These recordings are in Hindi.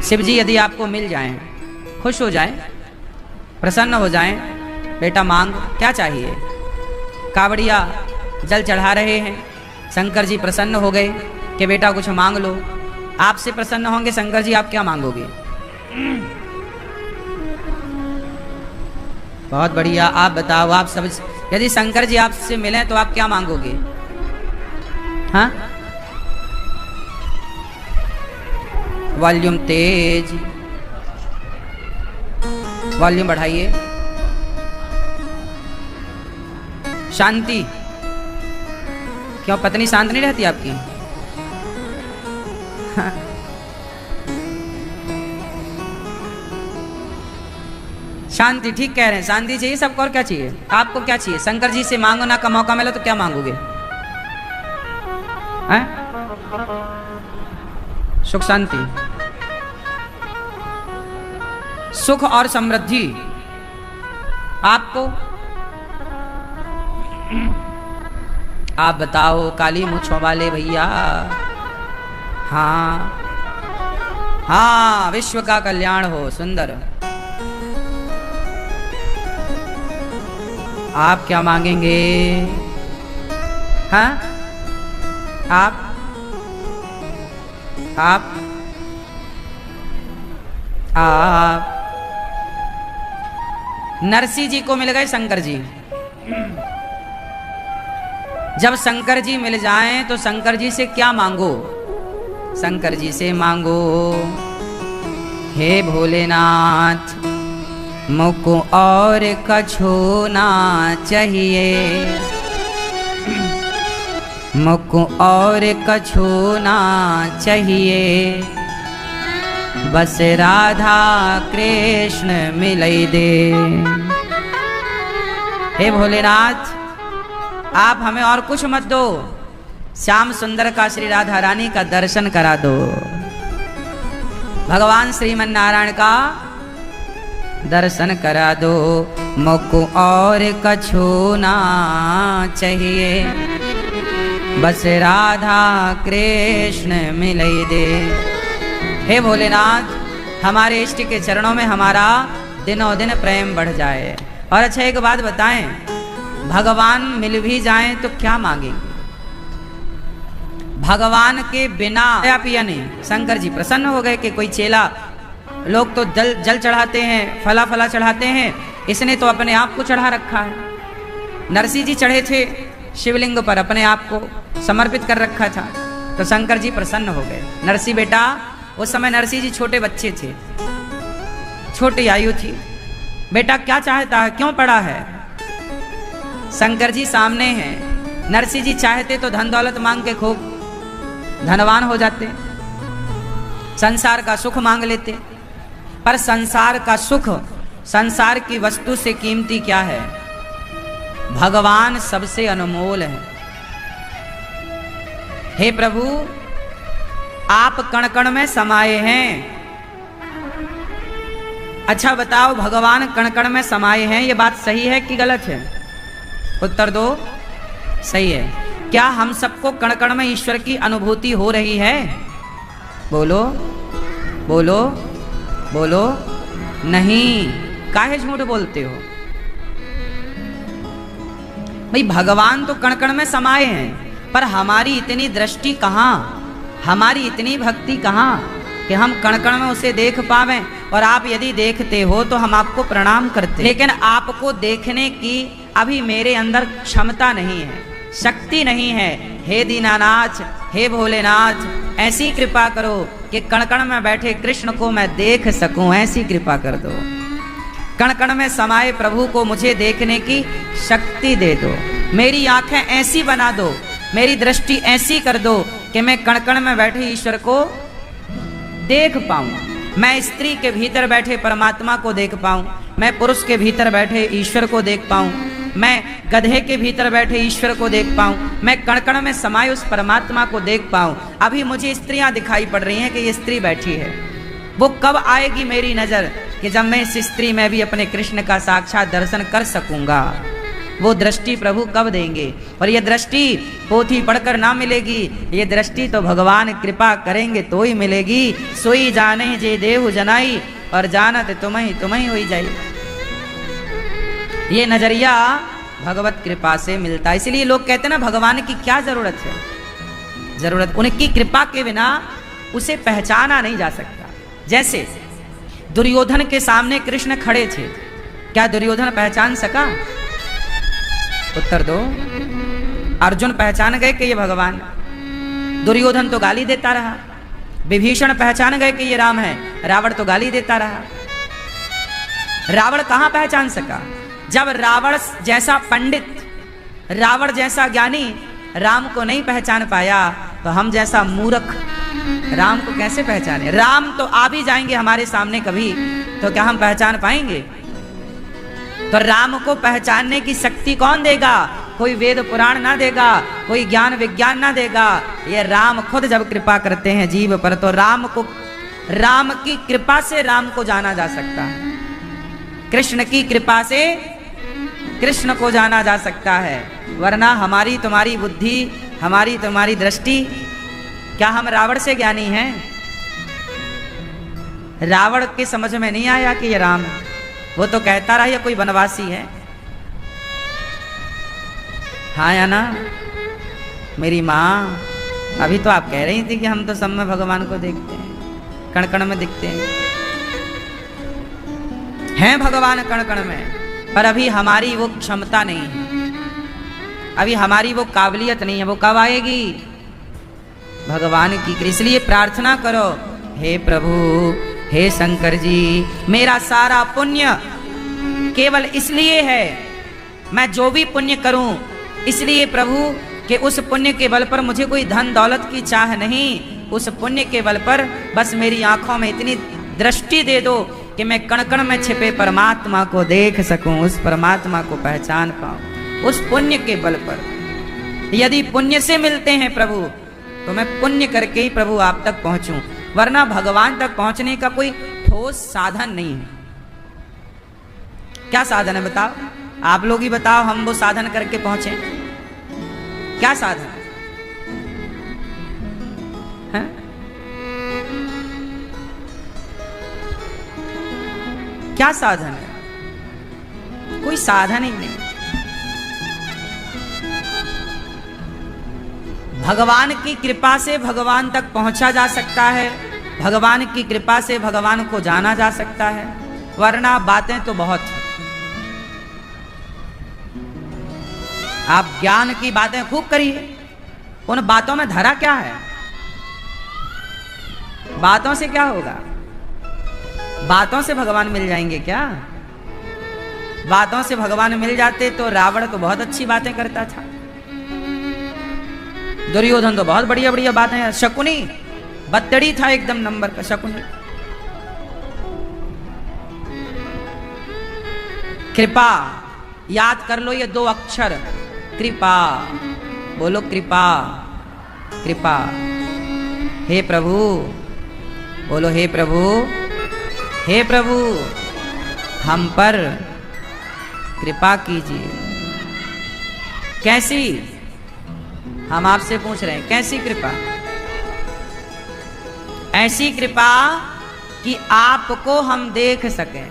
शिव जी यदि आपको मिल जाएं, खुश हो जाएं, प्रसन्न हो जाएं, बेटा मांग, क्या चाहिए? कावड़िया जल चढ़ा रहे हैं, शंकर जी प्रसन्न हो गए कि बेटा कुछ मांग लो। आपसे प्रसन्न होंगे शंकर जी, आप क्या मांगोगे? बहुत बढ़िया, आप बताओ, आप सब यदि शंकर जी आपसे मिलें तो आप क्या मांगोगे? हाँ, वॉल्यूम तेज, वॉल्यूम बढ़ाइए। शांति, क्यों पत्नी शांत नहीं रहती आपकी? शांति, ठीक कह रहे हैं, शांति चाहिए सबको। और क्या चाहिए? आपको क्या चाहिए? शंकर जी से मांगना का मौका मिले तो क्या मांगोगे? हैं? सुख शांति, सुख और समृद्धि। आपको? आप बताओ काली मूंछों वाले भैया। हाँ हाँ, विश्व का कल्याण हो। सुंदर, आप क्या मांगेंगे? हाँ, आप नरसिंह जी को मिल गए शंकर जी। जब शंकर जी मिल जाएं तो शंकर जी से क्या मांगो? शंकर जी से मांगो, हे भोलेनाथ मुझको और कछु ना चाहिए, मुझको और कछु ना चाहिए, बस राधा कृष्ण मिलई दे। हे भोलेनाथ, आप हमें और कुछ मत दो, श्याम सुंदर का श्री राधा रानी का दर्शन करा दो, भगवान श्रीमन नारायण का दर्शन करा दो, मुझको और कछु ना चाहिए, बस राधा कृष्ण मिलई दे। हे भोलेनाथ, हमारे इष्ट के चरणों में हमारा दिनों दिन प्रेम बढ़ जाए। और अच्छा एक बात बताएं, भगवान मिल भी जाएं तो क्या मांगेंगे? भगवान के बिना आप या नहीं? शंकर जी प्रसन्न हो गए कि कोई चेला, लोग तो जल चढ़ाते हैं, फला फला चढ़ाते हैं, इसने तो अपने आप को चढ़ा रखा है। नरसिंह जी चढ़े थे शिवलिंग पर, अपने आप को समर्पित कर रखा था, तो शंकर जी प्रसन्न हो गए। नरसिंह बेटा, उस समय नरसिंह जी छोटे बच्चे थे, छोटी आयु थी। बेटा क्या चाहता है, क्यों पड़ा है? शंकर जी सामने हैं। नरसिंह जी चाहते तो धन दौलत मांग के खूब धनवान हो जाते, संसार का सुख मांग लेते, पर संसार का सुख, संसार की वस्तु से कीमती क्या है? भगवान सबसे अनमोल है। हे प्रभु, आप कण कण में समाये हैं। अच्छा बताओ, भगवान कण कण में समाये हैं, ये बात सही है कि गलत है? उत्तर दो। सही है। क्या हम सबको कण कण में ईश्वर की अनुभूति हो रही है? बोलो बोलो बोलो। नहीं, काहे झूठ बोलते हो भाई? भगवान तो कण कण में समाये हैं, पर हमारी इतनी दृष्टि कहाँ, हमारी इतनी भक्ति कहाँ कि हम कण कण में उसे देख पावें। और आप यदि देखते हो तो हम आपको प्रणाम करते, लेकिन आपको देखने की अभी मेरे अंदर क्षमता नहीं है, शक्ति नहीं है। हे दीनानाथ, हे भोलेनाथ, ऐसी कृपा करो कि कण कण में बैठे कृष्ण को मैं देख सकूं, ऐसी कृपा कर दो। कण कण में समाये प्रभु को मुझे देखने की शक्ति दे दो। मेरी आंखें ऐसी बना दो, मेरी दृष्टि ऐसी कर दो कि मैं कण कण में बैठे ईश्वर को देख पाऊं। मैं स्त्री के भीतर बैठे परमात्मा को देख पाऊं, मैं पुरुष के भीतर बैठे ईश्वर को देख पाऊं, मैं गधे के भीतर बैठे ईश्वर को देख पाऊं, मैं कण कण में समाये उस परमात्मा को देख पाऊं। अभी मुझे स्त्रियां दिखाई पड़ रही हैं कि ये स्त्री बैठी है, वो कब आएगी मेरी नजर कि जब मैं इस स्त्री में भी अपने कृष्ण का साक्षात दर्शन कर सकूंगा। वो दृष्टि प्रभु कब देंगे? और ये दृष्टि पोथी पढ़कर ना मिलेगी, ये दृष्टि तो भगवान कृपा करेंगे तो ही मिलेगी। सोई जाने जे देहु जनाई, और जानत तुम्हें हुई जाई। ये नजरिया भगवत कृपा से मिलता है। इसलिए लोग कहते हैं ना, भगवान की क्या जरूरत है? जरूरत उनकी कृपा के बिना उसे पहचाना नहीं जा सकता। जैसे दुर्योधन के सामने कृष्ण खड़े थे, क्या दुर्योधन पहचान सका? उत्तर दो। अर्जुन पहचान गए कि ये भगवान? दुर्योधन तो गाली देता रहा। विभीषण पहचान गए कि ये राम है, रावण तो गाली देता रहा। रावण कहां पहचान सका? जब रावण जैसा पंडित, रावण जैसा ज्ञानी राम को नहीं पहचान पाया, तो हम जैसा मूर्ख राम को कैसे पहचाने? राम तो आ भी जाएंगे हमारे सामने कभी, तो क्या हम पहचान पाएंगे? तो राम को पहचानने की शक्ति कौन देगा? कोई वेद पुराण ना देगा, कोई ज्ञान विज्ञान ना देगा। ये राम खुद जब कृपा करते हैं जीव पर, तो राम की कृपा से राम को जाना जा सकता है। कृष्ण की कृपा से कृष्ण को जाना जा सकता है। वरना हमारी तुम्हारी बुद्धि, हमारी तुम्हारी दृष्टि, क्या हम रावण से ज्ञानी हैं? रावण के समझ में नहीं आया कि ये राम है, वो तो कहता रहा ये कोई वनवासी है। हाँ या ना? मेरी माँ अभी तो आप कह रही थी कि हम तो सब में भगवान को देखते हैं, कण कण में दिखते हैं भगवान कण कण में, पर अभी हमारी वो क्षमता नहीं है, अभी हमारी वो काबिलियत नहीं है। वो कब आएगी? भगवान की। इसलिए प्रार्थना करो, हे प्रभु, हे शंकर जी, मेरा सारा पुण्य केवल इसलिए है, मैं जो भी पुण्य करूं इसलिए प्रभु कि उस पुण्य के बल पर मुझे कोई धन दौलत की चाह नहीं, उस पुण्य के बल पर बस मेरी आंखों में इतनी दृष्टि दे दो कि मैं कण कण में छिपे परमात्मा को देख सकूं, उस परमात्मा को पहचान पाऊं। उस पुण्य के बल पर, यदि पुण्य से मिलते हैं प्रभु, तो मैं पुण्य करके ही प्रभु आप तक पहुंचूं, वरना भगवान तक पहुंचने का कोई ठोस साधन नहीं है। क्या साधन है बताओ? आप लोग ही बताओ, हम वो साधन करके पहुंचे, क्या साधन है? क्या साधन है? कोई साधन ही नहीं। भगवान की कृपा से भगवान तक पहुंचा जा सकता है, भगवान की कृपा से भगवान को जाना जा सकता है, वरना बातें तो बहुत हैं। आप ज्ञान की बातें खूब करिए, उन बातों में धरा क्या है? बातों से क्या होगा? बातों से भगवान मिल जाएंगे क्या? बातों से भगवान मिल जाते तो रावण तो बहुत अच्छी बातें करता था, दुर्योधन तो बहुत बढ़िया बढ़िया बातें, शकुनी बत्तड़ी था एकदम नंबर का शकुनी। कृपा याद कर लो, ये दो अक्षर, कृपा। बोलो कृपा, कृपा। हे प्रभु, बोलो हे प्रभु, हे प्रभु, हम पर कृपा कीजिए। कैसी? हम आपसे पूछ रहे हैं, कैसी कृपा? ऐसी कृपा कि आपको हम देख सकें,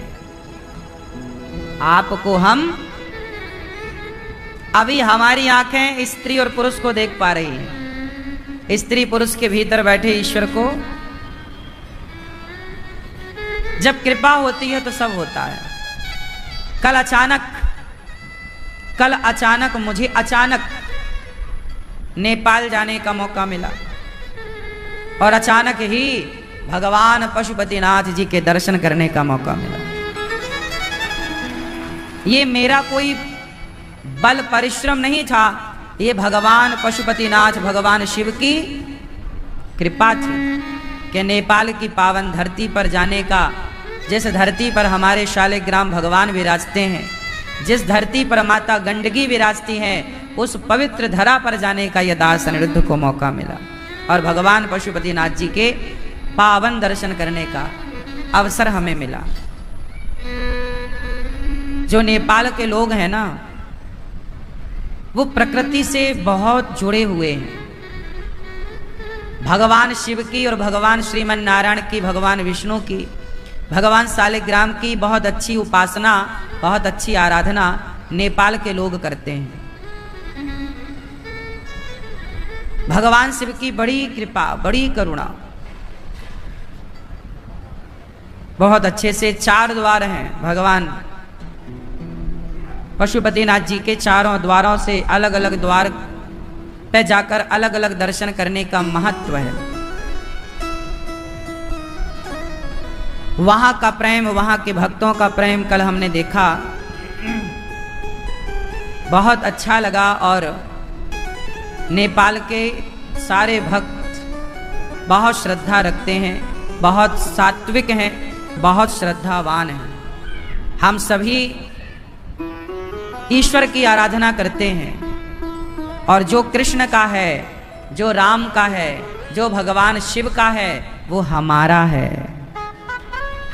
आपको हम, अभी हमारी आंखें स्त्री और पुरुष को देख पा रही हैं, स्त्री पुरुष के भीतर बैठे ईश्वर को। जब कृपा होती है तो सब होता है। कल अचानक मुझे अचानक नेपाल जाने का मौका मिला, और अचानक ही भगवान पशुपतिनाथ जी के दर्शन करने का मौका मिला। ये मेरा कोई बल परिश्रम नहीं था, ये भगवान पशुपतिनाथ, भगवान शिव की कृपा थी कि नेपाल की पावन धरती पर जाने का, जिस धरती पर हमारे शालिग्राम भगवान विराजते हैं, जिस धरती पर माता गंडकी विराजती हैं, उस पवित्र धरा पर जाने का यह दास अनिरुद्ध को मौका मिला, और भगवान पशुपतिनाथ जी के पावन दर्शन करने का अवसर हमें मिला। जो नेपाल के लोग हैं ना, वो प्रकृति से बहुत जुड़े हुए हैं। भगवान शिव की और भगवान श्रीमन नारायण की, भगवान विष्णु की, भगवान शालिग्राम की बहुत अच्छी उपासना, बहुत अच्छी आराधना नेपाल के लोग करते हैं। भगवान शिव की बड़ी कृपा, बड़ी करुणा, बहुत अच्छे से 4 द्वार हैं भगवान पशुपतिनाथ जी के। चारों द्वारों से अलग अलग द्वार पे जाकर अलग अलग दर्शन करने का महत्व है। वहां का प्रेम, वहां के भक्तों का प्रेम कल हमने देखा, बहुत अच्छा लगा। और नेपाल के सारे भक्त बहुत श्रद्धा रखते हैं, बहुत सात्विक हैं, बहुत श्रद्धावान हैं। हम सभी ईश्वर की आराधना करते हैं और जो कृष्ण का है, जो राम का है, जो भगवान शिव का है, वो हमारा है,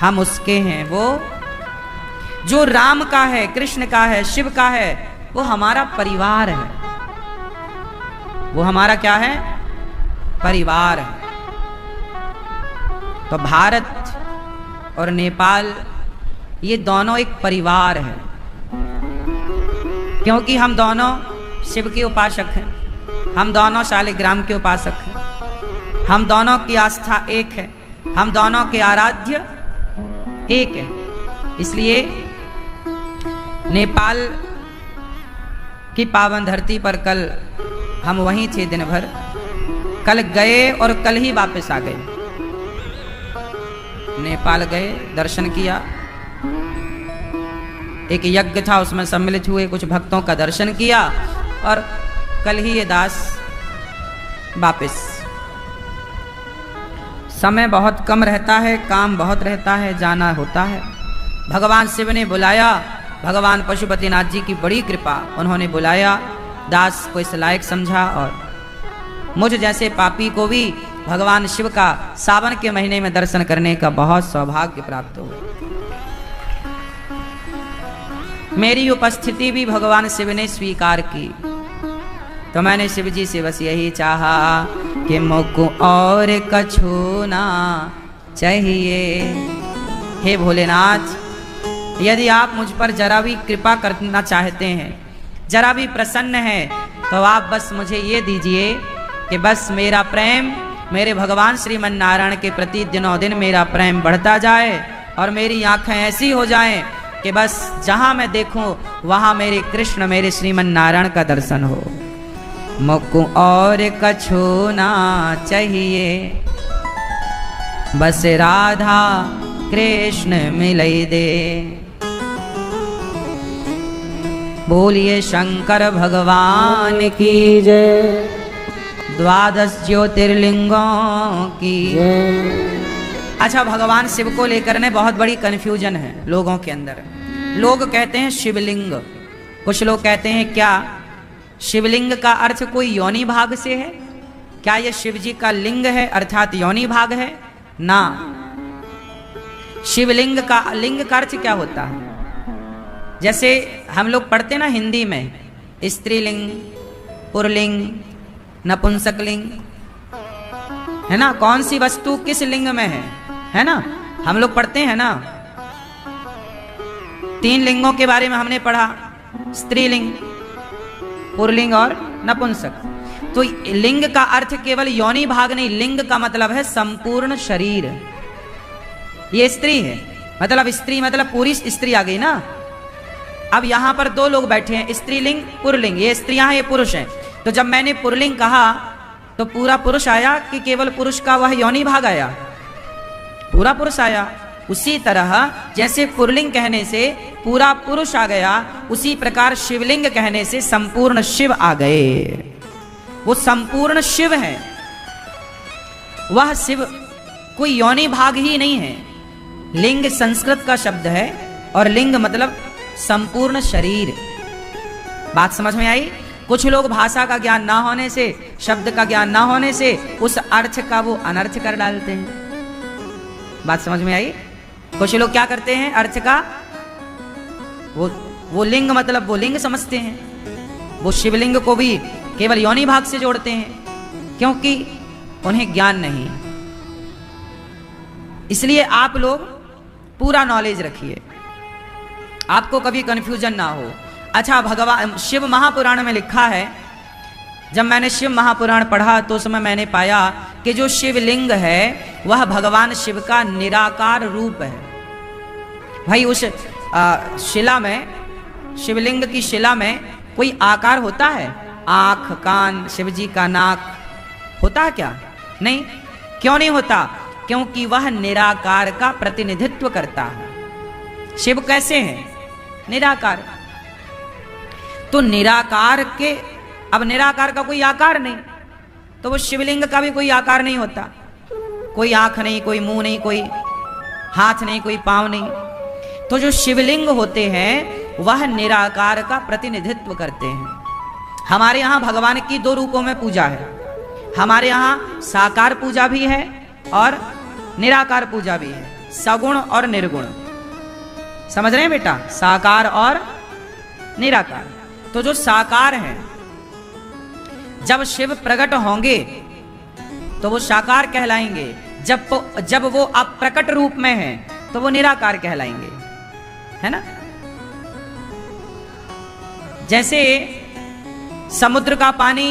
हम उसके हैं। वो जो राम का है, कृष्ण का है, शिव का है, वो हमारा परिवार है। वो हमारा क्या है? परिवार है। तो भारत और नेपाल ये दोनों एक परिवार है, क्योंकि हम दोनों शिव के उपासक हैं, हम दोनों शालिग्राम के उपासक हैं, हम दोनों की आस्था एक है, हम दोनों के आराध्य एक है। इसलिए नेपाल की पावन धरती पर कल हम वहीं थे दिन भर। कल गए और कल ही वापस आ गए। नेपाल गए, दर्शन किया, एक यज्ञ था उसमें सम्मिलित हुए, कुछ भक्तों का दर्शन किया और कल ही ये दास वापस। समय बहुत कम रहता है, काम बहुत रहता है, जाना होता है। भगवान शिव ने बुलाया, भगवान पशुपतिनाथ जी की बड़ी कृपा, उन्होंने बुलाया, दास को इस लायक समझा और मुझ जैसे पापी को भी भगवान शिव का सावन के महीने में दर्शन करने का बहुत सौभाग्य प्राप्त हुआ। मेरी उपस्थिति भी भगवान शिव ने स्वीकार की, तो मैंने शिव जी से बस यही चाहा कि मुझको और कछु ना चाहिए। हे भोलेनाथ, यदि आप मुझ पर जरा भी कृपा करना चाहते हैं, जरा भी प्रसन्न है, तो आप बस मुझे ये दीजिए कि बस मेरा प्रेम मेरे भगवान श्रीमन नारायण के प्रति दिनों दिन मेरा प्रेम बढ़ता जाए और मेरी आंखें ऐसी हो जाएं कि बस जहां मैं देखूं वहां मेरे कृष्ण, मेरे श्रीमन नारायण का दर्शन हो। मुझको और कछु ना चाहिए, बस राधा कृष्ण मिलई दे। बोलिए शंकर भगवान की जय, 12 ज्योतिर्लिंगों की जय। अच्छा, भगवान शिव को लेकर ने बहुत बड़ी कंफ्यूजन है लोगों के अंदर। लोग कहते हैं शिवलिंग, कुछ लोग कहते हैं क्या शिवलिंग का अर्थ कोई योनि भाग से है? क्या यह शिव जी का लिंग है अर्थात योनि भाग है? ना, शिवलिंग का लिंग का अर्थ क्या होता है? जैसे हम लोग पढ़ते ना हिंदी में, स्त्रीलिंग, पुरलिंग, नपुंसकलिंग, है ना? कौन सी वस्तु किस लिंग में है ना? हम लोग पढ़ते हैं ना। 3 लिंगों के बारे में हमने पढ़ा, स्त्रीलिंग, पुरलिंग और नपुंसक। तो लिंग का अर्थ केवल योनि भाग नहीं, लिंग का मतलब है संपूर्ण शरीर। ये स्त्री है, मतलब स्त्री मतलब पूरी स्त्री आ गई ना। अब यहां पर 2 लोग बैठे हैं, स्त्रीलिंग, पुरलिंग, ये स्त्रियां हैं, ये पुरुष हैं। तो जब मैंने पुरलिंग कहा तो पूरा पुरुष आया कि केवल पुरुष का वह योनि भाग आया? पूरा पुरुष आया। उसी तरह जैसे पुरलिंग कहने से पूरा पुरुष आ गया, उसी प्रकार शिवलिंग कहने से संपूर्ण शिव आ गए। वो संपूर्ण शिव है। वह शिव कोई योनि भाग ही नहीं है। लिंग संस्कृत का शब्द है और लिंग मतलब संपूर्ण शरीर। बात समझ में आई? कुछ लोग भाषा का ज्ञान ना होने से, शब्द का ज्ञान ना होने से उस अर्थ का वो अनर्थ कर डालते हैं। बात समझ में आई? कुछ लोग क्या करते हैं, अर्थ का वो लिंग मतलब वो लिंग समझते हैं। वो शिवलिंग को भी केवल योनि भाग से जोड़ते हैं, क्योंकि उन्हें ज्ञान नहीं। इसलिए आप लोग पूरा नॉलेज रखिए, आपको कभी कंफ्यूजन ना हो। अच्छा, भगवान शिव महापुराण में लिखा है, जब मैंने शिव महापुराण पढ़ा तो उसमें मैंने पाया कि जो शिवलिंग है वह भगवान शिव का निराकार रूप है। भाई उस शिला में, शिवलिंग की शिला में कोई आकार होता है? आंख, कान, शिवजी का नाक होता है क्या? नहीं। क्यों नहीं होता? क्योंकि वह निराकार का प्रतिनिधित्व करता है। शिव कैसे हैं? निराकार। तो निराकार के, अब निराकार का कोई आकार नहीं, तो वो शिवलिंग का भी कोई आकार नहीं होता। कोई आंख नहीं, कोई मुंह नहीं, कोई हाथ नहीं, कोई पांव नहीं। तो जो शिवलिंग होते हैं वह निराकार का प्रतिनिधित्व करते हैं। हमारे यहाँ भगवान की दो रूपों में पूजा है। हमारे यहाँ साकार पूजा भी है और निराकार पूजा भी है, सगुण और निर्गुण। समझ रहे हैं बेटा? साकार और निराकार। तो जो साकार हैं, जब शिव प्रकट होंगे तो वो साकार कहलाएंगे। जब वो अप्रकट रूप में हैं तो वो निराकार कहलाएंगे, है ना? जैसे समुद्र का पानी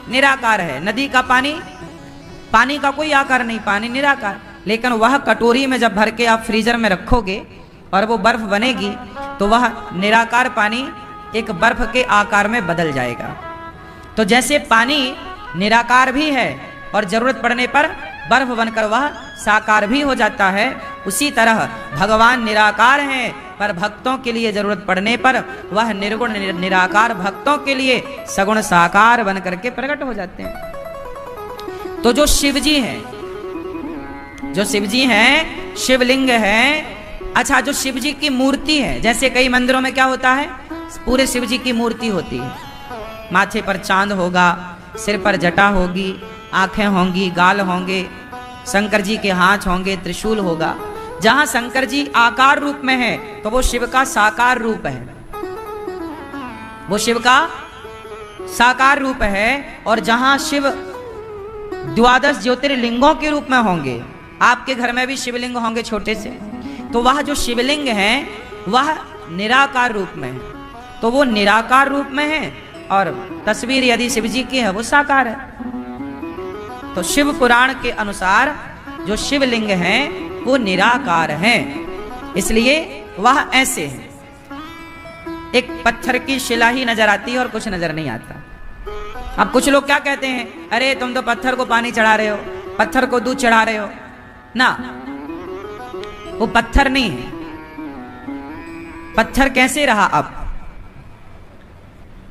निराकार है, नदी का पानी का कोई आकार नहीं, पानी निराकार। लेकिन वह कटोरी में जब भर के आप फ्रीजर में रखोगे और वो बर्फ बनेगी तो वह निराकार पानी एक बर्फ के आकार में बदल जाएगा। तो जैसे पानी निराकार भी है और जरूरत पड़ने पर बर्फ बनकर वह साकार भी हो जाता है, उसी तरह भगवान निराकार हैं पर भक्तों के लिए जरूरत पड़ने पर वह निर्गुण निराकार भक्तों के लिए सगुण साकार बन करके प्रकट हो जाते हैं। तो जो शिवजी हैं, शिवलिंग है। अच्छा, जो शिवजी की मूर्ति है, जैसे कई मंदिरों में क्या होता है, पूरे शिवजी की मूर्ति होती है। माथे पर चांद होगा, सिर पर जटा होगी, आंखें होंगी, गाल होंगे, शंकर जी के हाथ होंगे, त्रिशूल होगा। जहां शंकर जी आकार रूप में है तो वो शिव का साकार रूप है, वो शिव का साकार रूप है। और जहां शिव द्वादश ज्योतिर्लिंगों के रूप में होंगे, आपके घर में भी शिवलिंग होंगे छोटे से, तो वह जो शिवलिंग है वह निराकार रूप में है। तो वो निराकार रूप में है और तस्वीर यदि शिव जी की है वो साकार है। तो शिव पुराण के अनुसार जो शिवलिंग हैं वो निराकार हैं, इसलिए वह ऐसे हैं। एक पत्थर की शिला ही नजर आती है और कुछ नजर नहीं आता। अब कुछ लोग क्या कहते हैं, अरे तुम तो पत्थर को पानी चढ़ा रहे हो, पत्थर को दूध चढ़ा रहे हो ना, वो पत्थर नहीं है। पत्थर कैसे रहा? अब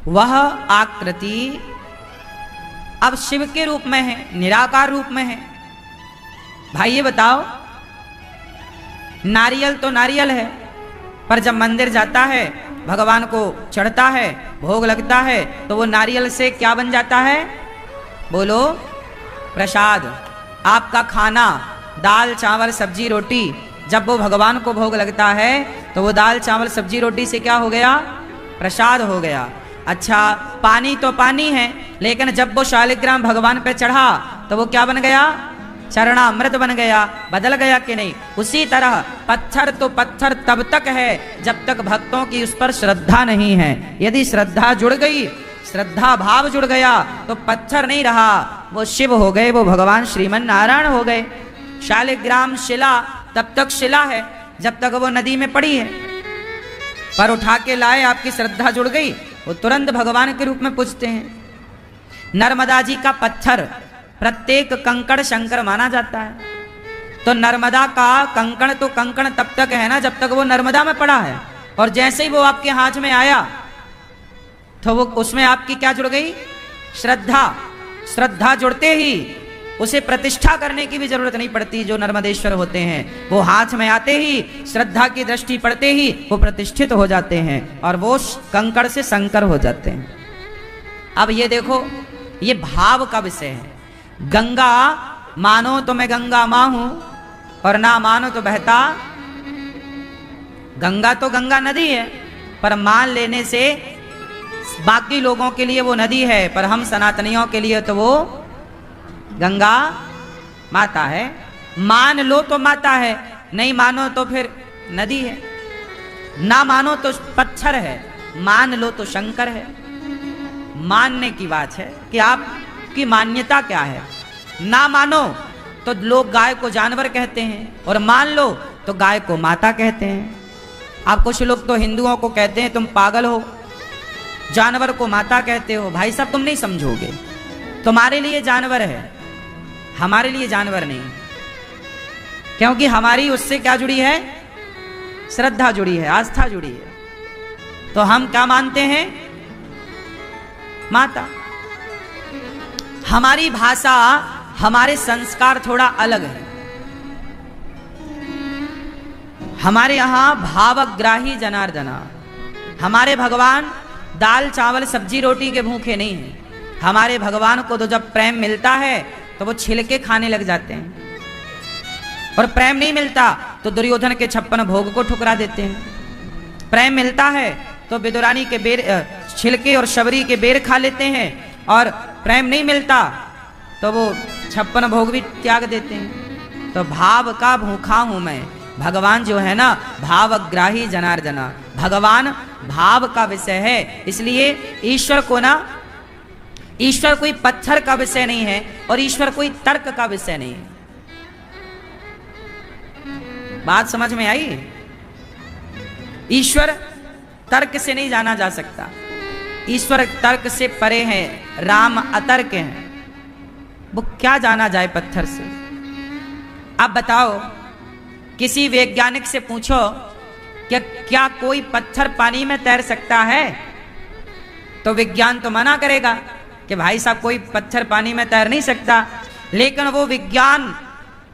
वह आकृति अब शिव के रूप में है, निराकार रूप में है। भाई ये बताओ, नारियल तो नारियल है, पर जब मंदिर जाता है, भगवान को चढ़ता है, भोग लगता है, तो वो नारियल से क्या बन जाता है? बोलो, प्रसाद। आपका खाना, दाल चावल सब्जी रोटी, जब वो भगवान को भोग लगता है तो वो दाल चावल सब्जी रोटी से क्या हो गया? प्रसाद हो गया। अच्छा, पानी तो पानी है, लेकिन जब वो शालिग्राम भगवान पे चढ़ा तो वो क्या बन गया? चरणामृत बन गया। बदल गया कि नहीं? उसी तरह पत्थर तो पत्थर तब तक है जब तक भक्तों की उस पर श्रद्धा नहीं है। यदि श्रद्धा जुड़ गई, श्रद्धा भाव जुड़ गया तो पत्थर नहीं रहा, वो शिव हो गए, वो भगवान श्रीमन नारायण हो गए। शालिग्राम शिला तब तक शिला है जब तक वो नदी में पड़ी है, पर उठा के लाए, आपकी श्रद्धा जुड़ गई, वो तुरंत भगवान के रूप में पूजते हैं। नर्मदा जी का पत्थर, प्रत्येक कंकड़ शंकर माना जाता है। तो नर्मदा का कंकड़ तो कंकड़ तब तक है ना जब तक वो नर्मदा में पड़ा है, और जैसे ही वो आपके हाथ में आया तो वो उसमें आपकी क्या जुड़ गई? श्रद्धा। श्रद्धा जुड़ते ही उसे प्रतिष्ठा करने की भी जरूरत नहीं पड़ती। जो नर्मदेश्वर होते हैं वो हाथ में आते ही, श्रद्धा की दृष्टि पड़ते ही वो प्रतिष्ठित हो जाते हैं और वो कंकड़ से शंकर हो जाते हैं। अब ये देखो, ये भाव का विषय है। गंगा मानो तो मैं गंगा मां हूं और ना मानो तो बहता। गंगा तो गंगा नदी है, पर मान लेने से बाकी लोगों के लिए वो नदी है, पर हम सनातनियों के लिए तो वो गंगा माता है। मान लो तो माता है, नहीं मानो तो फिर नदी है। ना मानो तो पत्थर है, मान लो तो शंकर है। मानने की बात है कि आपकी मान्यता क्या है। ना मानो तो लोग गाय को जानवर कहते हैं, और मान लो तो गाय को माता कहते हैं। आप कुछ लोग तो हिंदुओं को कहते हैं तुम पागल हो, जानवर को माता कहते हो। भाई साहब तुम नहीं समझोगे, तुम्हारे लिए जानवर है, हमारे लिए जानवर नहीं। क्योंकि हमारी उससे क्या जुड़ी है? श्रद्धा जुड़ी है, आस्था जुड़ी है। तो हम क्या मानते हैं? माता। हमारी भाषा, हमारे संस्कार थोड़ा अलग है। हमारे यहां भावग्राही जनार्दना, हमारे भगवान दाल चावल सब्जी रोटी के भूखे नहीं हैं। हमारे भगवान को तो जब प्रेम मिलता है तो वो छिलके खाने लग जाते हैं, और प्रेम नहीं मिलता तो दुर्योधन के 56 भोग को ठुकरा देते हैं। प्रेम मिलता है तो विदुरानी के बेर छिलके और शबरी के बेर खा लेते हैं, और प्रेम नहीं मिलता तो वो 56 भोग भी त्याग देते हैं। तो भाव का भूखा हूं मैं। भगवान जो है ना, भावग्राही जनार्दना, भगवान भाव का विषय है। इसलिए ईश्वर को ना, ईश्वर कोई पत्थर का विषय नहीं है, और ईश्वर कोई तर्क का विषय नहीं है। बात समझ में आई? ईश्वर तर्क से नहीं जाना जा सकता। ईश्वर तर्क से परे है, राम अतर्क हैं। वो क्या जाना जाए पत्थर से? अब बताओ, किसी वैज्ञानिक से पूछो कि क्या कोई पत्थर पानी में तैर सकता है, तो विज्ञान तो मना करेगा कि भाई साहब कोई पत्थर पानी में तैर नहीं सकता। लेकिन वो विज्ञान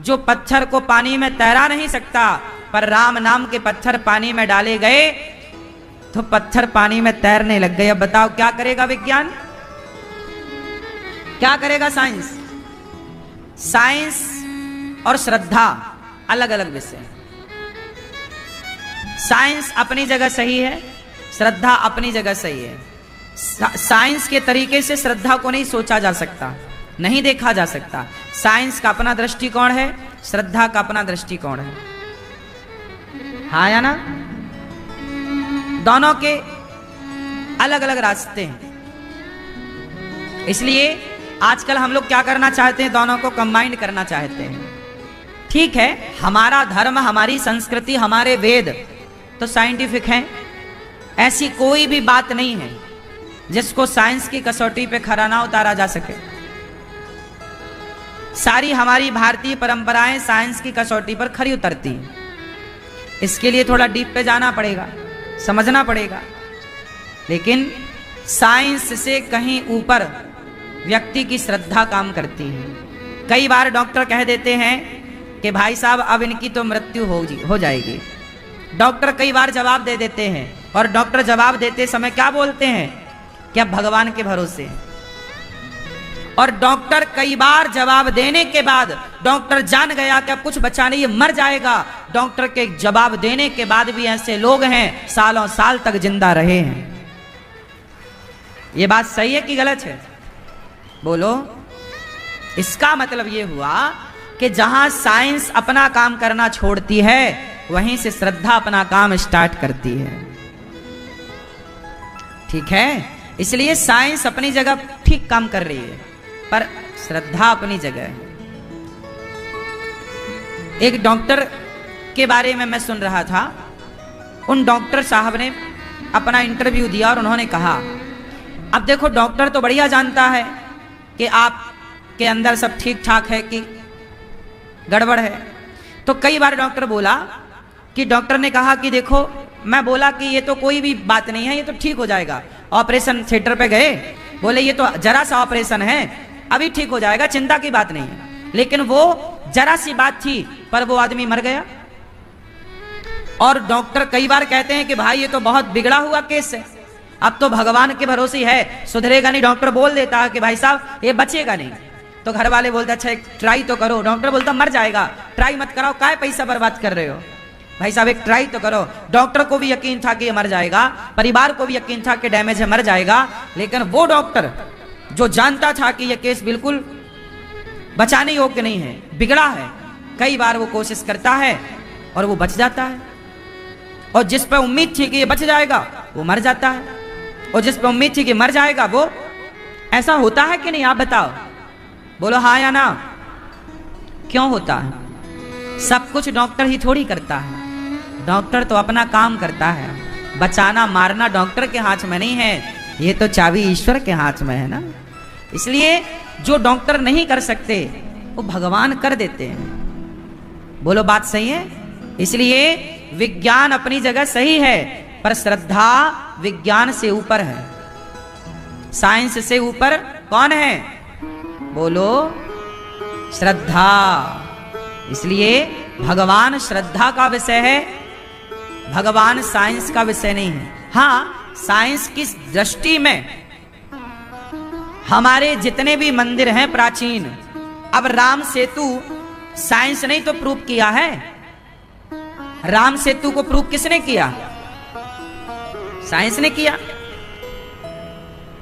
जो पत्थर को पानी में तैरा नहीं सकता, पर राम नाम के पत्थर पानी में डाले गए तो पत्थर पानी में तैरने लग गए। अब बताओ क्या करेगा विज्ञान, क्या करेगा साइंस? साइंस और श्रद्धा अलग अलग विषय। साइंस अपनी जगह सही है, श्रद्धा अपनी जगह सही है। साइंस के तरीके से श्रद्धा को नहीं सोचा जा सकता, नहीं देखा जा सकता। साइंस का अपना दृष्टिकोण है, श्रद्धा का अपना दृष्टिकोण है। हाँ या ना? दोनों के अलग अलग रास्ते हैं। इसलिए आजकल हम लोग क्या करना चाहते हैं? दोनों को कंबाइन करना चाहते हैं। ठीक है, हमारा धर्म, हमारी संस्कृति, हमारे वेद तो साइंटिफिक हैं। ऐसी कोई भी बात नहीं है जिसको साइंस की कसौटी पे खरा ना उतारा जा सके। सारी हमारी भारतीय परंपराएं साइंस की कसौटी पर खरी उतरती हैं। इसके लिए थोड़ा डीप पे जाना पड़ेगा, समझना पड़ेगा। लेकिन साइंस से कहीं ऊपर व्यक्ति की श्रद्धा काम करती है। कई बार डॉक्टर कह देते हैं कि भाई साहब अब इनकी तो मृत्यु हो जाएगी। डॉक्टर कई बार जवाब दे देते हैं, और डॉक्टर जवाब देते समय क्या बोलते हैं कि अब भगवान के भरोसे हैं। और डॉक्टर कई बार जवाब देने के बाद डॉक्टर जान गया कि अब कुछ बचा नहीं, ये मर जाएगा। डॉक्टर के जवाब देने के बाद भी ऐसे लोग हैं सालों साल तक जिंदा रहे हैं। ये बात सही है कि गलत है? बोलो। इसका मतलब ये हुआ कि जहां साइंस अपना काम करना छोड़ती है, वहीं से श्रद्धा अपना काम स्टार्ट करती है। ठीक है? इसलिए साइंस अपनी जगह ठीक काम कर रही है, पर श्रद्धा अपनी जगह है। एक डॉक्टर के बारे में मैं सुन रहा था। उन डॉक्टर साहब ने अपना इंटरव्यू दिया और उन्होंने कहा, अब देखो डॉक्टर तो बढ़िया जानता है कि आपके अंदर सब ठीक ठाक है कि गड़बड़ है। तो कई बार डॉक्टर बोला कि डॉक्टर ने कहा कि देखो, मैं बोला कि ये तो कोई भी बात नहीं है, ये तो ठीक हो जाएगा। ऑपरेशन थिएटर पे गए, बोले ये तो जरा सा ऑपरेशन है, अभी ठीक हो जाएगा, चिंता की बात नहीं है। लेकिन वो जरा सी बात थी, पर वो आदमी मर गया। और डॉक्टर कई बार कहते हैं कि भाई ये तो बहुत बिगड़ा हुआ केस है, अब तो भगवान के भरोसे है, सुधरेगा नहीं। डॉक्टर बोल देता है कि भाई साहब ये बचेगा नहीं। तो घर वाले बोलते अच्छा एक ट्राई तो करो। डॉक्टर बोलता मर जाएगा, ट्राई मत कराओ, काय पैसा बर्बाद कर रहे हो। भाई साहब एक ट्राई तो करो। डॉक्टर को भी यकीन था कि ये मर जाएगा, परिवार को भी यकीन था कि डैमेज है, मर जाएगा, लेकिन वो डॉक्टर जो जानता था कि ये केस बिल्कुल बचाने योग्य नहीं है, बिगड़ा है, कई बार वो कोशिश करता है और वो बच जाता है। और जिस पर उम्मीद थी कि ये बच जाएगा वो मर जाता है, और जिस पर उम्मीद थी कि मर जाएगा वो। ऐसा होता है कि नहीं, आप बताओ, बोलो हाँ या ना। क्यों होता है? सब कुछ डॉक्टर ही थोड़ी करता है, डॉक्टर तो अपना काम करता है। बचाना मारना डॉक्टर के हाथ में नहीं है, ये तो चाबी ईश्वर के हाथ में है ना। इसलिए जो डॉक्टर नहीं कर सकते वो भगवान कर देते हैं। बोलो बात सही है? इसलिए विज्ञान अपनी जगह सही है, पर श्रद्धा विज्ञान से ऊपर है। साइंस से ऊपर कौन है? बोलो श्रद्धा। इसलिए भगवान श्रद्धा का विषय है, भगवान साइंस का विषय नहीं है। हाँ, साइंस की दृष्टि में हमारे जितने भी मंदिर हैं प्राचीन, अब राम सेतु साइंस नहीं तो प्रूव किया है। राम सेतु को प्रूव किसने किया? साइंस ने किया।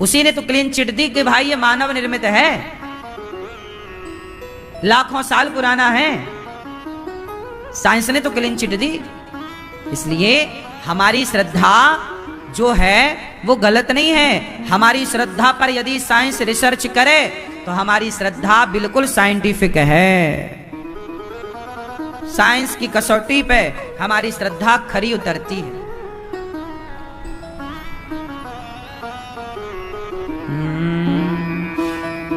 उसी ने तो क्लीन चिट दी कि भाई ये मानव निर्मित है, लाखों साल पुराना है। साइंस ने तो क्लीन चिट दी। इसलिए हमारी श्रद्धा जो है वो गलत नहीं है। हमारी श्रद्धा पर यदि साइंस रिसर्च करे तो हमारी श्रद्धा बिल्कुल साइंटिफिक है। साइंस की कसौटी पे हमारी श्रद्धा खरी उतरती है।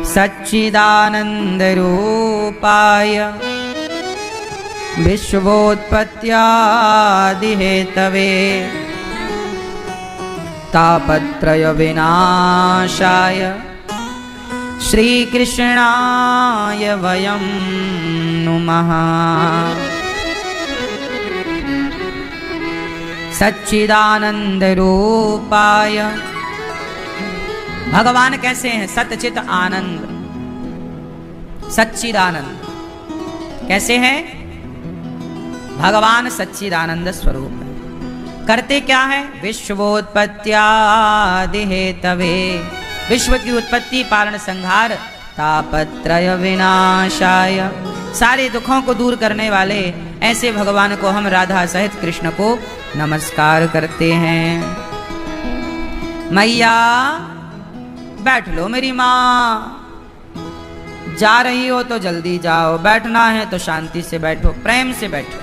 सच्चिदानंद रूपाय विश्वोत्पत्त्यादि हेतवे तापत्रय विनाशाय श्रीकृष्णाय वयं नुमः। सच्चिदानंद रूपाय, भगवान कैसे हैं? सच्चित आनंद, सच्चिदानंद कैसे हैं? भगवान सच्चिदानंद स्वरूप है। करते क्या है? विश्वोत्पत्त्यादि हेतवे, विश्व की उत्पत्ति पालन संहार, तापत्रय विनाशाय, सारे दुखों को दूर करने वाले ऐसे भगवान को हम राधा सहित कृष्ण को नमस्कार करते हैं। मैया बैठ लो मेरी माँ, जा रही हो तो जल्दी जाओ, बैठना है तो शांति से बैठो, प्रेम से बैठो।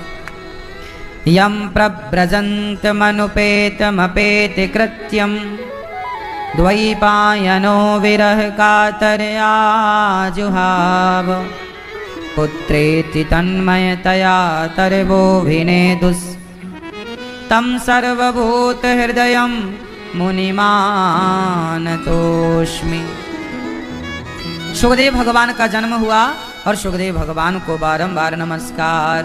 यम प्रव्रजंत मनुपेतमपेत कृत्यम द्वैपायनो विरह कातरया जुहाव पुत्रेति तन्मयतया तर्वोभिनेदुस् तम सर्वभूत हृदयं मुनिमानतोष्मि। सुखदेव भगवान का जन्म हुआ और सुखदेव भगवान को बारंबार नमस्कार।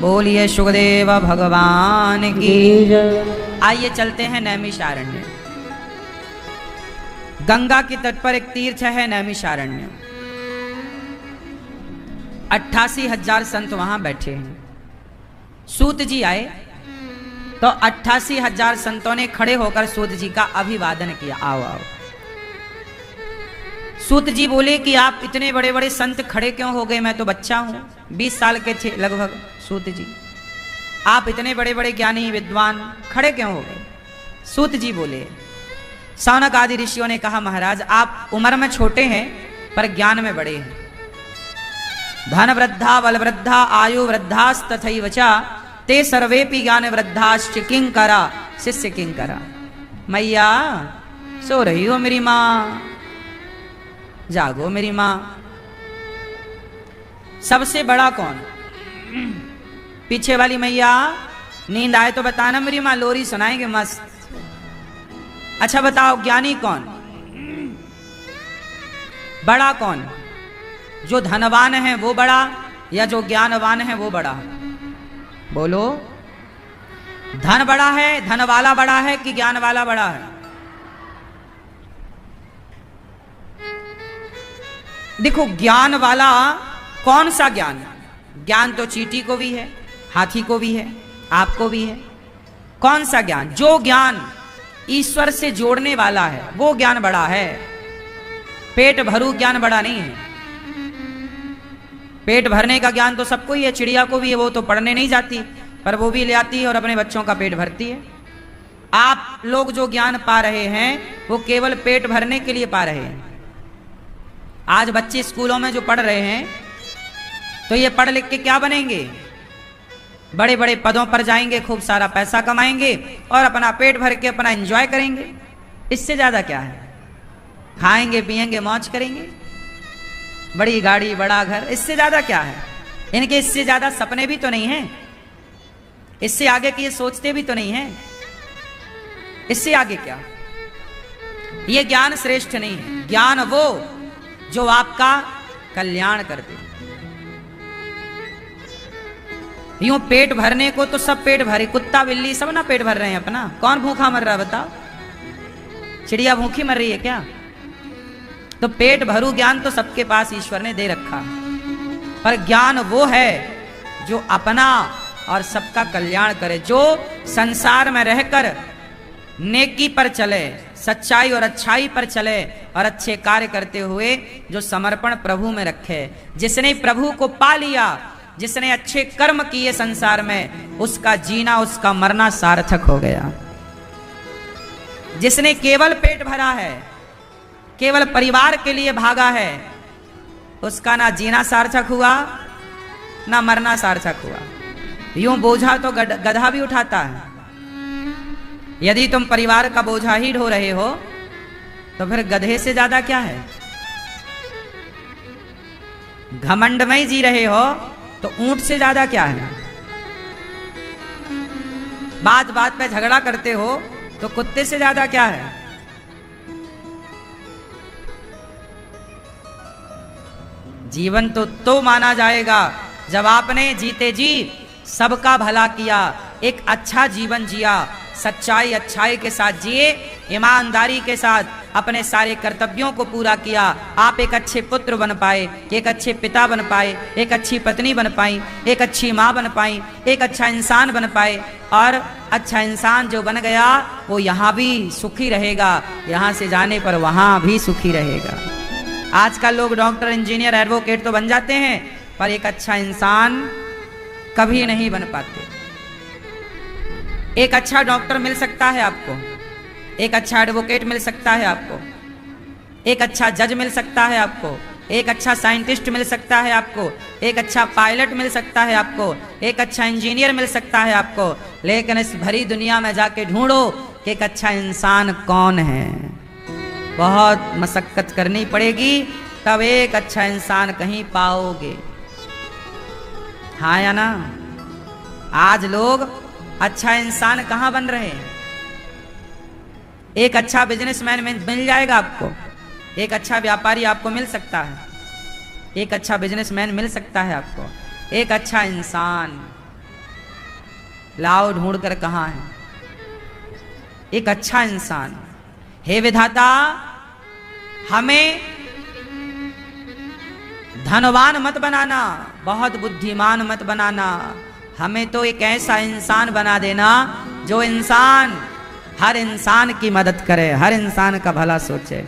बोलिए सुखदेव भगवान की। आइए चलते हैं नैमिषारण्य। गंगा के तट पर एक तीर्थ है नैमिषारण्य। 88,000 संत वहां बैठे हैं। सूत जी आए तो 88,000 संतों ने खड़े होकर सूत जी का अभिवादन किया। आओ आओ। सूत जी बोले कि आप इतने बड़े बड़े संत खड़े क्यों हो गए? मैं तो बच्चा हूं, 20 साल के थे लगभग सूत जी, आप इतने बड़े बड़े ज्ञानी विद्वान खड़े क्यों हो गए? सूत जी बोले, सौनक आदि ऋषियों ने कहा महाराज आप उम्र में छोटे हैं पर ज्ञान में बड़े हैं। धन वृद्धा बल वृद्धा आयु वृद्धास्तथैव च ते सर्वेपि ज्ञान वृद्धाश्च किंकरा शिष्य किंकरा। मैया सो रही हो मेरी माँ, जागो मेरी माँ। सबसे बड़ा कौन? पीछे वाली मैया, नींद आए तो बताना मेरी माँ, लोरी सुनाएंगे मस्त। अच्छा बताओ ज्ञानी कौन? बड़ा कौन? जो धनवान है वो बड़ा या जो ज्ञानवान है वो बड़ा? बोलो। धन बड़ा है, धन वाला बड़ा है कि ज्ञान वाला बड़ा है? देखो ज्ञान वाला कौन सा ज्ञान? ज्ञान तो चींटी को भी है, हाथी को भी है, आपको भी है। कौन सा ज्ञान? जो ज्ञान ईश्वर से जोड़ने वाला है वो ज्ञान बड़ा है। पेट भरू ज्ञान बड़ा नहीं है। पेट भरने का ज्ञान तो सबको ही है, चिड़िया को भी है, वो तो पढ़ने नहीं जाती पर वो भी ले आती है और अपने बच्चों का पेट भरती है। आप लोग जो ज्ञान पा रहे हैं वो केवल पेट भरने के लिए पा रहे हैं। आज बच्चे स्कूलों में जो पढ़ रहे हैं तो ये पढ़ लिख के क्या बनेंगे? बड़े बड़े पदों पर जाएंगे, खूब सारा पैसा कमाएंगे और अपना पेट भर के अपना एंजॉय करेंगे। इससे ज्यादा क्या है? खाएंगे पिएंगे मौज करेंगे, बड़ी गाड़ी बड़ा घर, इससे ज्यादा क्या है? इनके इससे ज्यादा सपने भी तो नहीं हैं, इससे आगे की ये सोचते भी तो नहीं हैं। इससे आगे क्या? ये ज्ञान श्रेष्ठ नहीं है। ज्ञान वो जो आपका कल्याण कर दे। यूं पेट भरने को तो सब पेट भरे, कुत्ता बिल्ली सब ना पेट भर रहे हैं अपना। कौन भूखा मर रहा है बताओ? चिड़िया भूखी मर रही है क्या? तो पेट भरू ज्ञान तो सबके पास ईश्वर ने दे रखा, पर ज्ञान वो है जो अपना और सबका कल्याण करे, जो संसार में रहकर नेकी पर चले, सच्चाई और अच्छाई पर चले और अच्छे कार्य करते हुए जो समर्पण प्रभु में रखे। जिसने प्रभु को पा लिया, जिसने अच्छे कर्म किए संसार में, उसका जीना उसका मरना सार्थक हो गया। जिसने केवल पेट भरा है, केवल परिवार के लिए भागा है, उसका ना जीना सार्थक हुआ ना मरना सार्थक हुआ। यूं बोझा तो गधा भी उठाता है। यदि तुम परिवार का बोझा ही ढो रहे हो तो फिर गधे से ज्यादा क्या है? घमंड में ही जी रहे हो तो ऊंट से ज्यादा क्या है? बात बात पे झगड़ा करते हो तो कुत्ते से ज्यादा क्या है? जीवन तो माना जाएगा जब आपने जीते जी सबका भला किया, एक अच्छा जीवन जिया, सच्चाई अच्छाई के साथ जिए, ईमानदारी के साथ अपने सारे कर्तव्यों को पूरा किया। आप एक अच्छे पुत्र बन पाए, एक अच्छे पिता बन पाए, एक अच्छी पत्नी बन पाई, एक अच्छी माँ बन पाई, एक अच्छा इंसान बन पाए। और अच्छा इंसान जो बन गया वो यहाँ भी सुखी रहेगा, यहाँ से जाने पर वहाँ भी सुखी रहेगा। आजकल लोग डॉक्टर इंजीनियर एडवोकेट तो बन जाते हैं पर एक अच्छा इंसान कभी नहीं बन पाते। एक अच्छा डॉक्टर मिल सकता है आपको, एक अच्छा एडवोकेट मिल सकता है आपको, एक अच्छा जज मिल सकता है आपको, एक अच्छा साइंटिस्ट मिल सकता है आपको, एक अच्छा पायलट मिल सकता है आपको, एक अच्छा इंजीनियर मिल सकता है आपको, लेकिन इस भरी दुनिया में जाके ढूंढो कि एक अच्छा इंसान कौन है। बहुत मशक्कत करनी पड़ेगी तब एक अच्छा इंसान कहीं पाओगे। हाँ या ना? आज लोग अच्छा इंसान कहां बन रहे हैं? एक अच्छा बिजनेसमैन मिल जाएगा आपको, एक अच्छा व्यापारी आपको मिल सकता है, एक अच्छा बिजनेसमैन मिल सकता है आपको, एक अच्छा इंसान लाओ ढूंढ कर कहां है? एक अच्छा इंसान। हे विधाता, हमें धनवान मत बनाना, बहुत बुद्धिमान मत बनाना, हमें तो एक ऐसा इंसान बना देना जो इंसान हर इंसान की मदद करे, हर इंसान का भला सोचे।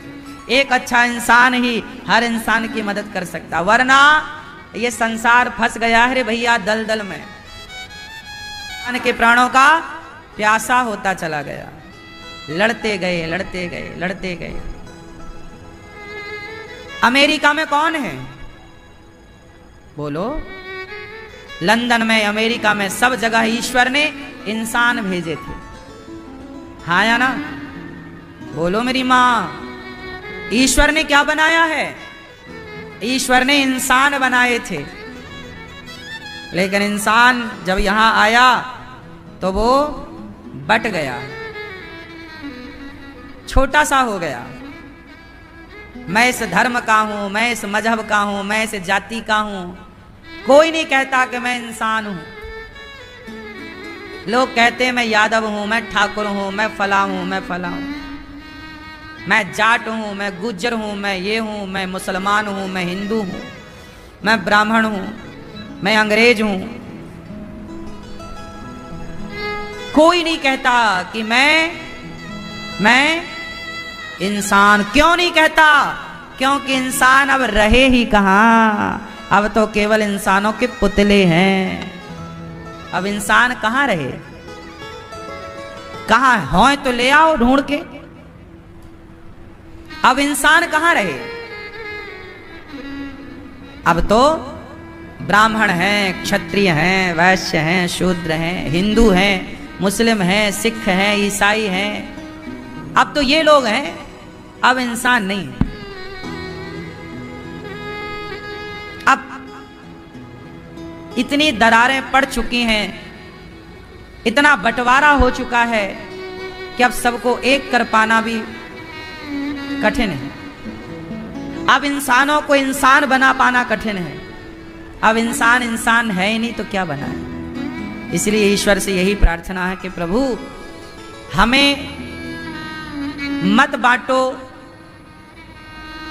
एक अच्छा इंसान ही हर इंसान की मदद कर सकता, वरना ये संसार फंस गया है रे भैया दलदल में। इंसान के प्राणों का प्यासा होता चला गया, लड़ते गए लड़ते गए लड़ते गए। अमेरिका में कौन है बोलो? लंदन में, अमेरिका में, सब जगह ईश्वर ने इंसान भेजे थे। हाँ या ना? बोलो मेरी माँ। ईश्वर ने क्या बनाया है? ईश्वर ने इंसान बनाए थे, लेकिन इंसान जब यहां आया तो वो बट गया, छोटा सा हो गया। मैं इस धर्म का हूं, मैं इस मजहब का हूं, मैं इस जाति का हूं। कोई नहीं कहता कि मैं इंसान हूं। लोग कहते हैं मैं यादव हूं, मैं ठाकुर हूं, मैं फला हूं, मैं फला हूं, मैं जाट हूं, मैं गुज्जर हूं, मैं ये हूं, मैं मुसलमान हूं, मैं हिंदू हूं, मैं ब्राह्मण हूं, मैं अंग्रेज हूं। कोई नहीं कहता कि मैं इंसान। क्यों नहीं कहता? क्योंकि इंसान अब रहे ही कहाँ। अब तो केवल इंसानों के पुतले हैं। अब इंसान कहाँ रहे? कहाँ हो तो ले आओ ढूंढ के। अब इंसान कहाँ रहे? अब तो ब्राह्मण हैं, क्षत्रिय हैं, वैश्य हैं, शूद्र हैं, हिंदू हैं, मुस्लिम हैं, सिख हैं, ईसाई हैं। अब तो ये लोग हैं, अब इंसान नहीं है। अब इतनी दरारें पड़ चुकी हैं, इतना बंटवारा हो चुका है कि अब सबको एक कर पाना भी कठिन है। अब इंसानों को इंसान बना पाना कठिन है। अब इंसान है ही नहीं तो क्या बना है। इसलिए ईश्वर से यही प्रार्थना है कि प्रभु हमें मत बांटो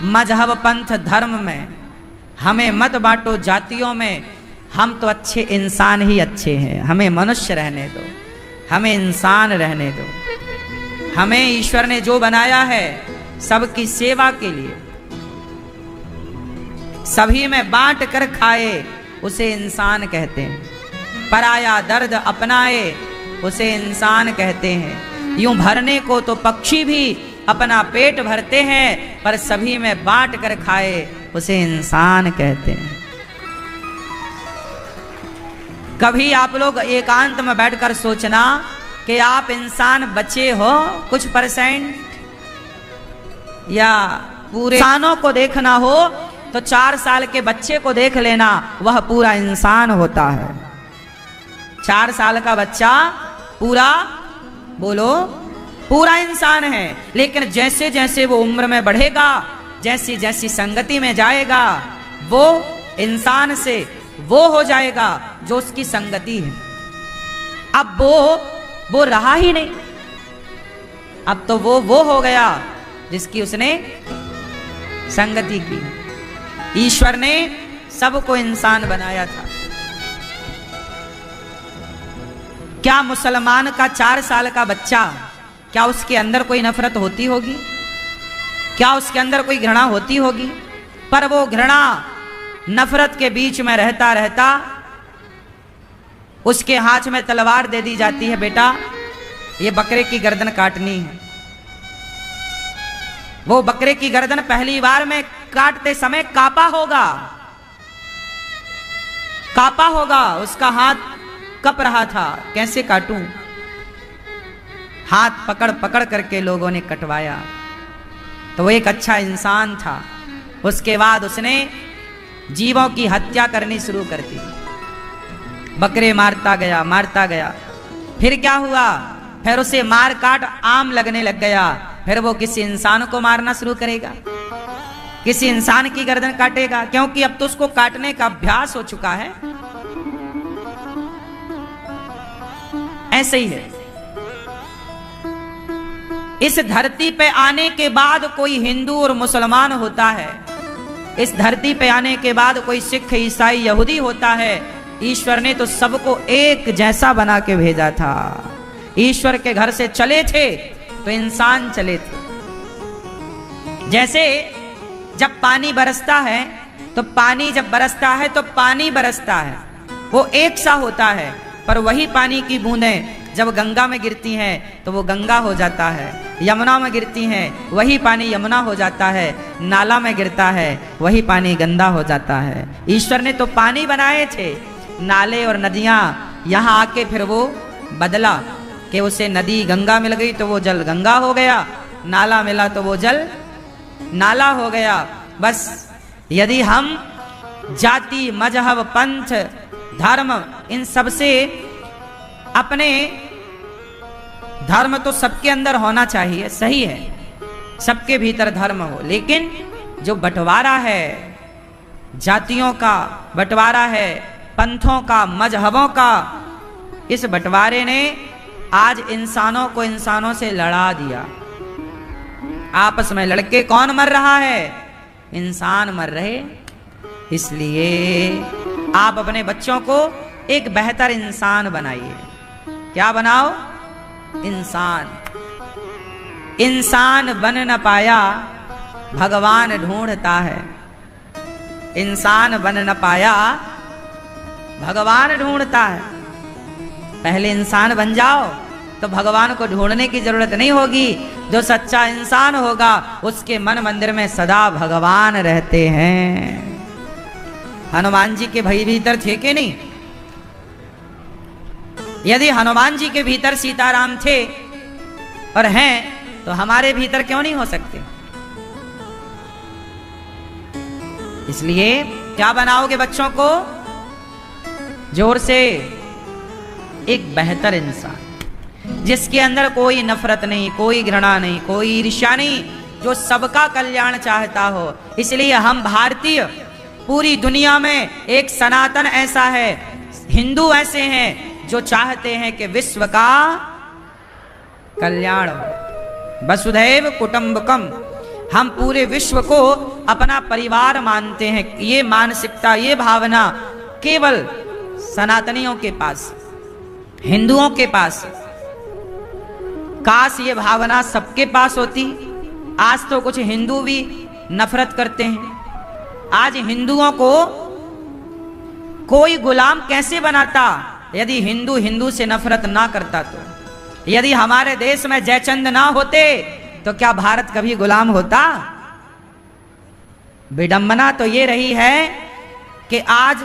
मजहब पंथ धर्म में, हमें मत बांटो जातियों में। हम तो अच्छे इंसान ही अच्छे हैं। हमें मनुष्य रहने दो, हमें इंसान रहने दो। हमें ईश्वर ने जो बनाया है सबकी सेवा के लिए, सभी में बांट कर खाए उसे इंसान कहते हैं। पराया दर्द अपनाए उसे इंसान कहते हैं। यूं भरने को तो पक्षी भी अपना पेट भरते हैं, पर सभी में बांट कर खाए उसे इंसान कहते हैं। कभी आप लोग एकांत में बैठकर सोचना कि आप इंसान बचे हो कुछ परसेंट, या पूरे इंसानों को देखना हो तो 4 साल के बच्चे को देख लेना, वह पूरा इंसान होता है। 4 साल का बच्चा पूरा, बोलो, पूरा इंसान है। लेकिन जैसे जैसे वो उम्र में बढ़ेगा, जैसी जैसी संगति में जाएगा, वो इंसान से वो हो जाएगा जो उसकी संगति है। अब वो रहा ही नहीं। अब तो वो हो गया जिसकी उसने संगति की। ईश्वर ने सबको इंसान बनाया था। क्या मुसलमान का 4 साल का बच्चा, क्या उसके अंदर कोई नफरत होती होगी? क्या उसके अंदर कोई घृणा होती होगी? पर वो घृणा नफरत के बीच में रहता रहता उसके हाथ में तलवार दे दी जाती है, बेटा ये बकरे की गर्दन काटनी है। वो बकरे की गर्दन पहली बार में काटते समय कापा होगा, उसका हाथ कप रहा था, कैसे काटूं। हाथ पकड़ पकड़ करके लोगों ने कटवाया, तो वो एक अच्छा इंसान था। उसके बाद उसने जीवों की हत्या करनी शुरू कर दी। बकरे मारता गया। फिर क्या हुआ? फिर उसे मार काट आम लगने लग गया। फिर वो किसी इंसान को मारना शुरू करेगा, किसी इंसान की गर्दन काटेगा, क्योंकि अब तो उसको काटने का अभ्यास हो चुका है। ऐसे ही है। इस धरती पे आने के बाद कोई हिंदू और मुसलमान होता है, इस धरती पे आने के बाद कोई सिख, ईसाई, यहूदी होता है। ईश्वर ने तो सबको एक जैसा बना के भेजा था। ईश्वर के घर से चले थे तो इंसान चले थे। जैसे जब पानी बरसता है तो पानी जब बरसता है तो पानी बरसता है, वो एक सा होता है। पर वही पानी की बूंदें जब गंगा में गिरती हैं तो वो गंगा हो जाता है। यमुना में गिरती हैं, वही पानी यमुना हो जाता है। नाला में गिरता है, वही पानी गंदा हो जाता है। ईश्वर ने तो पानी बनाए थे, नाले और नदियां यहाँ आके फिर वो बदला कि उसे नदी गंगा मिल गई तो वो जल गंगा हो गया, नाला मिला तो वो जल नाला हो गया। बस यदि हम जाति, मजहब, पंथ, धर्म, इन सब से अपने, धर्म तो सबके अंदर होना चाहिए, सही है, सबके भीतर धर्म हो, लेकिन जो बंटवारा है, जातियों का बंटवारा है, पंथों का, मजहबों का, इस बंटवारे ने आज इंसानों को इंसानों से लड़ा दिया। आपस में लड़के कौन मर रहा है? इंसान मर रहे। इसलिए आप अपने बच्चों को एक बेहतर इंसान बनाइए। क्या बनाओ? इंसान बन न पाया, भगवान ढूंढता है। इंसान बन न पाया, भगवान ढूंढता है। पहले इंसान बन जाओ तो भगवान को ढूंढने की जरूरत नहीं होगी। जो सच्चा इंसान होगा उसके मन मंदिर में सदा भगवान रहते हैं। हनुमान जी के भाई भीतर थे कि नहीं? यदि हनुमान जी के भीतर सीताराम थे और हैं तो हमारे भीतर क्यों नहीं हो सकते? इसलिए क्या बनाओगे बच्चों को? जोर से, एक बेहतर इंसान जिसके अंदर कोई नफरत नहीं, कोई घृणा नहीं, कोई ईर्ष्या नहीं, जो सबका कल्याण चाहता हो। इसलिए हम भारतीय पूरी दुनिया में एक सनातन ऐसा है, हिंदू ऐसे हैं जो चाहते हैं कि विश्व का कल्याण हो। वसुधैव कुटुंबकम, हम पूरे विश्व को अपना परिवार मानते हैं। ये मानसिकता, ये भावना केवल सनातनियों के पास, हिंदुओं के पास। काश ये भावना सबके पास होती। आज तो कुछ हिंदू भी नफरत करते हैं। आज हिंदुओं को कोई गुलाम कैसे बनाता यदि हिंदू हिंदू से नफरत ना करता तो? यदि हमारे देश में जयचंद ना होते तो क्या भारत कभी गुलाम होता? विडंबना तो ये रही है कि आज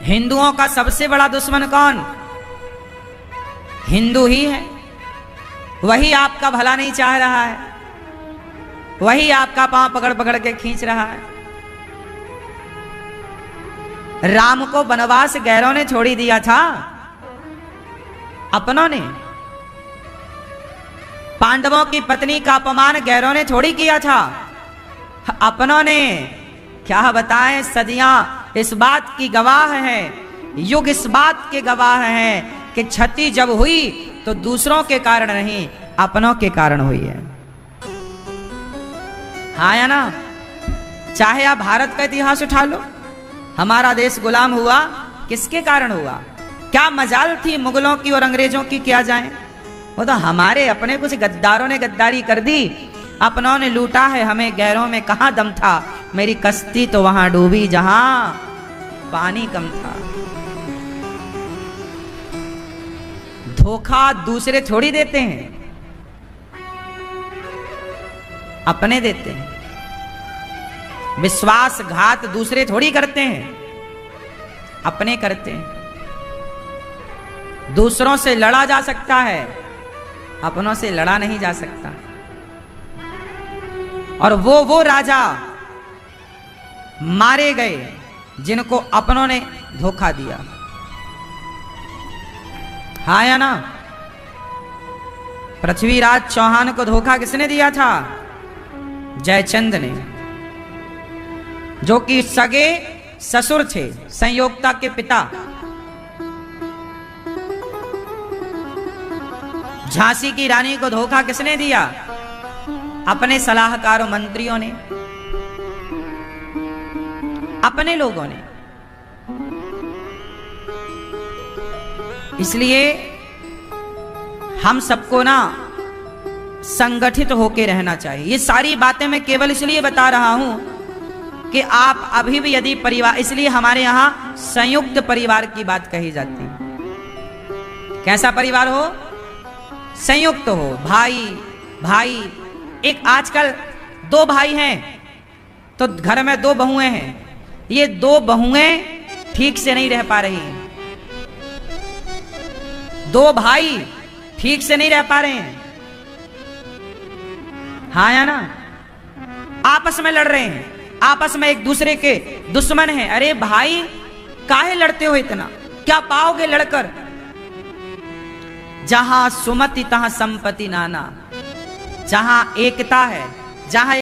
हिंदुओं का सबसे बड़ा दुश्मन कौन? हिंदू ही है। वही आपका भला नहीं चाह रहा है, वही आपका पांव पकड़ पकड़ के खींच रहा है। राम को वनवास गैरों ने छोड़ी दिया था, अपनों ने। पांडवों की पत्नी का अपमान गैरों ने थोड़ी किया था, अपनों ने। क्या बताएं, सदियां इस बात की गवाह है, युग इस बात के गवाह हैं कि क्षति जब हुई तो दूसरों के कारण नहीं, अपनों के कारण हुई है। हाँ या ना? चाहे आप भारत का इतिहास उठा लो, हमारा देश गुलाम हुआ किसके कारण हुआ? क्या मजाल थी मुगलों की और अंग्रेजों की? क्या जाए, वो तो हमारे अपने कुछ गद्दारों ने गद्दारी कर दी, अपनों ने लूटा है हमें। गैरों में कहां दम था, मेरी कश्ती तो वहां डूबी जहां पानी कम था। धोखा दूसरे थोड़ी देते हैं, अपने देते हैं। विश्वासघात दूसरे थोड़ी करते हैं, अपने करते हैं। दूसरों से लड़ा जा सकता है, अपनों से लड़ा नहीं जा सकता। और वो राजा मारे गए जिनको अपनों ने धोखा दिया। हाँ या ना? पृथ्वीराज चौहान को धोखा किसने दिया था? जयचंद ने, जो कि सगे ससुर थे, संयोगता के पिता। झांसी की रानी को धोखा किसने दिया? अपने सलाहकारों, मंत्रियों ने, अपने लोगों ने। इसलिए हम सबको ना संगठित होकर रहना चाहिए। ये सारी बातें मैं केवल इसलिए बता रहा हूं कि आप अभी भी यदि परिवार, इसलिए हमारे यहां संयुक्त परिवार की बात कही जाती है। कैसा परिवार हो? संयुक्त हो, भाई भाई। एक आजकल 2 भाई हैं तो घर में 2 बहुएं हैं। ये 2 बहुएं ठीक से नहीं रह पा रही हैं, 2 भाई ठीक से नहीं रह पा रहे हैं। हाँ या ना? आपस में लड़ रहे हैं, आपस में एक दूसरे के दुश्मन हैं। अरे भाई, काहे लड़ते हो इतना? क्या पाओगे लड़कर? जहां सुमति तहां संपत्ति नाना। जहां एकता है, जहां